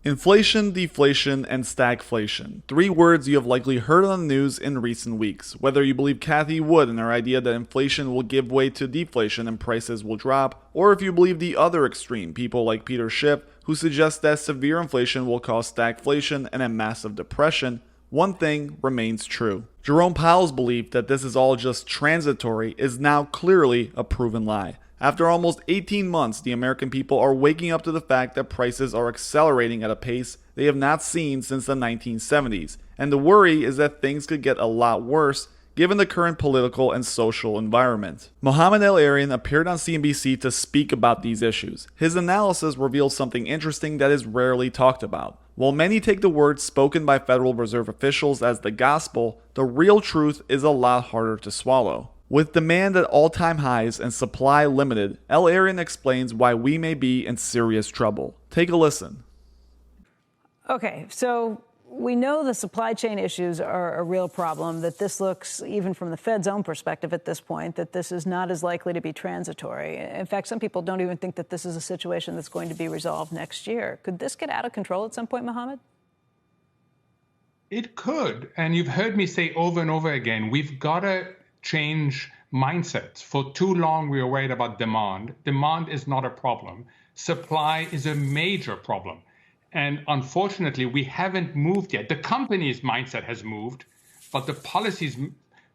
Inflation, deflation, and stagflation. Three words you have likely heard on the news in recent weeks. Whether you believe Cathy Wood and her idea that inflation will give way to deflation and prices will drop, or if you believe the other extreme, people like Peter Schiff, who suggest that severe inflation will cause stagflation and a massive depression, one thing remains true. Jerome Powell's belief that this is all just transitory is now clearly a proven lie. After almost 18 months, the American people are waking up to the fact that prices are accelerating at a pace they have not seen since the 1970s, and the worry is that things could get a lot worse given the current political and social environment. Mohammed El-Erian appeared on CNBC to speak about these issues. His analysis reveals something interesting that is rarely talked about. While many take the words spoken by Federal Reserve officials as the gospel, the real truth is a lot harder to swallow. With demand at all-time highs and supply limited, El-Erian explains why we may be in serious trouble. Take a listen. Okay, so we know the supply chain issues are a real problem, that this looks, even from the Fed's own perspective at this point, that this is not as likely to be transitory. In fact, some people don't even think that this is a situation that's going to be resolved next year. Could this get out of control at some point, Mohammed? It could. And you've heard me say over and over again, we've got to change mindsets. For too long, we were worried about demand. Demand is not a problem. Supply is a major problem. And unfortunately, we haven't moved yet. The company's mindset has moved, but the policies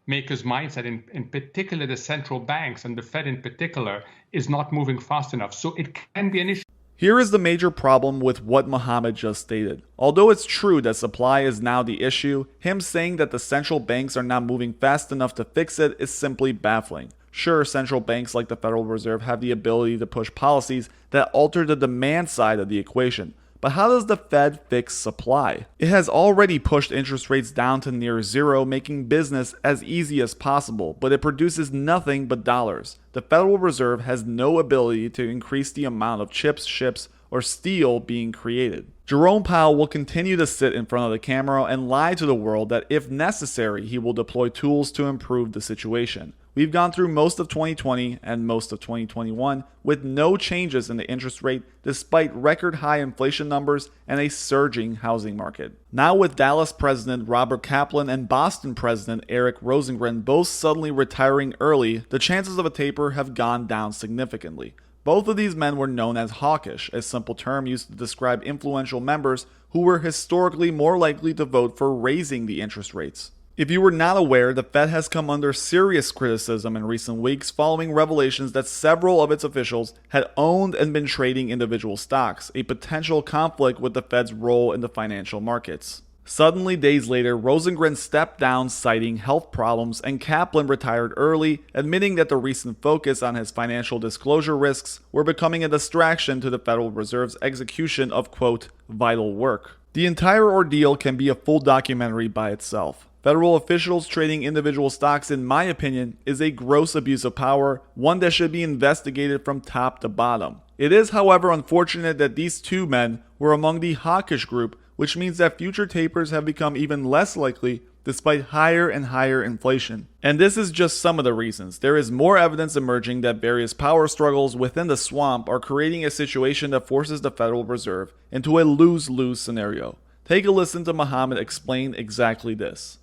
makers' mindset, in particular the central banks and the Fed in particular, is not moving fast enough. So it can be an issue. Here is the major problem with what Mohammed just stated. Although it's true that supply is now the issue, him saying that the central banks are not moving fast enough to fix it is simply baffling. Sure, central banks like the Federal Reserve have the ability to push policies that alter the demand side of the equation. But how does the Fed fix supply? It has already pushed interest rates down to near zero, making business as easy as possible, but it produces nothing but dollars. The Federal Reserve has no ability to increase the amount of chips, ships, or steel being created. Jerome Powell will continue to sit in front of the camera and lie to the world that if necessary, he will deploy tools to improve the situation. We've gone through most of 2020 and most of 2021 with no changes in the interest rate despite record high inflation numbers and a surging housing market. Now with Dallas President Robert Kaplan and Boston President Eric Rosengren both suddenly retiring early, the chances of a taper have gone down significantly. Both of these men were known as hawkish, a simple term used to describe influential members who were historically more likely to vote for raising the interest rates. If you were not aware, the Fed has come under serious criticism in recent weeks following revelations that several of its officials had owned and been trading individual stocks, a potential conflict with the Fed's role in the financial markets. Suddenly, days later, Rosengren stepped down citing health problems and Kaplan retired early, admitting that the recent focus on his financial disclosure risks were becoming a distraction to the Federal Reserve's execution of, quote, vital work. The entire ordeal can be a full documentary by itself. Federal officials trading individual stocks, in my opinion, is a gross abuse of power, one that should be investigated from top to bottom. It is, however, unfortunate that these two men were among the hawkish group, which means that future tapers have become even less likely despite higher and higher inflation. And this is just some of the reasons. There is more evidence emerging that various power struggles within the swamp are creating a situation that forces the Federal Reserve into a lose-lose scenario. Take a listen to Mohammed explain exactly this.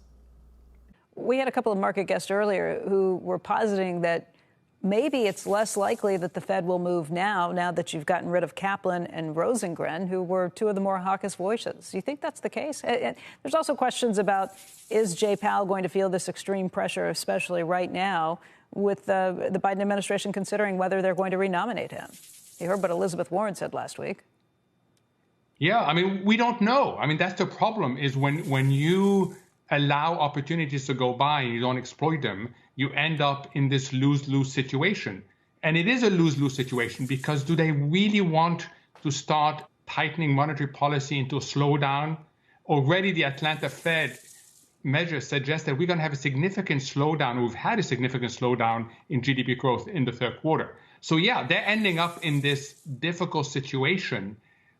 We had a couple of market guests earlier who were positing that maybe it's less likely that the Fed will move now that you've gotten rid of Kaplan and Rosengren, who were two of the more hawkish voices. Do you think that's the case? And there's also questions about, is Jay Powell going to feel this extreme pressure, especially right now, with the Biden administration considering whether they're going to renominate him? You heard what Elizabeth Warren said last week. Yeah, I mean, we don't know. I mean, that's the problem, is when you allow opportunities to go by and you don't exploit them, you end up in this lose-lose situation. And it is a lose-lose situation because do they really want to start tightening monetary policy into a slowdown? Already the Atlanta Fed measures suggest that we're going to have a significant slowdown. We've had a significant slowdown in GDP growth in the third quarter. So yeah, they're ending up in this difficult situation.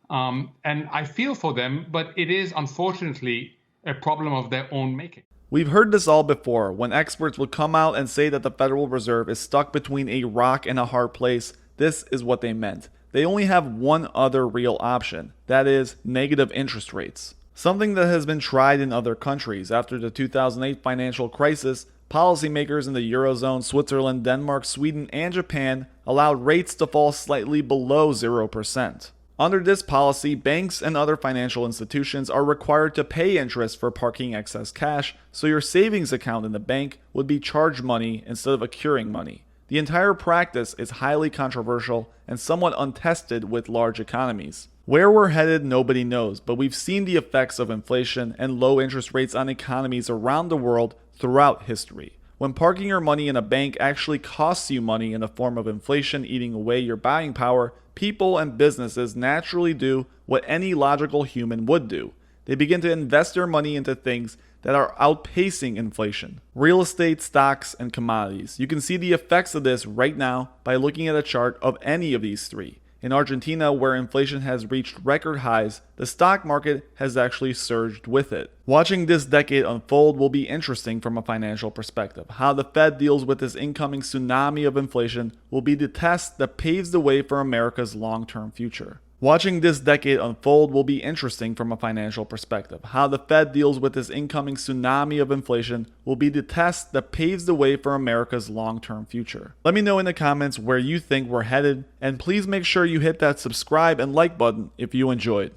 And I feel for them, but it is unfortunately a problem of their own making. We've heard this all before, when experts would come out and say that the Federal Reserve is stuck between a rock and a hard place. This is what they meant. they only have one other real option, that is, negative interest rates. Something that has been tried in other countries. After the 2008 financial crisis, policymakers in the Eurozone, Switzerland, Denmark, Sweden, and Japan allowed rates to fall slightly below 0%. Under this policy, banks and other financial institutions are required to pay interest for parking excess cash, so your savings account in the bank would be charged money instead of accruing money. The entire practice is highly controversial and somewhat untested with large economies. Where we're headed, nobody knows, but we've seen the effects of inflation and low interest rates on economies around the world throughout history. When parking your money in a bank actually costs you money in the form of inflation eating away your buying power, people and businesses naturally do what any logical human would do. They begin to invest their money into things that are outpacing inflation. Real estate, stocks, and commodities. You can see the effects of this right now by looking at a chart of any of these three. In Argentina, where inflation has reached record highs, the stock market has actually surged with it. Watching this decade unfold will be interesting from a financial perspective. How the Fed deals with this incoming tsunami of inflation will be the test that paves the way for America's long-term future. Watching this decade unfold will be interesting from a financial perspective. How the Fed deals with this incoming tsunami of inflation will be the test that paves the way for America's long-term future. Let me know in the comments where you think we're headed, and please make sure you hit that subscribe and like button if you enjoyed.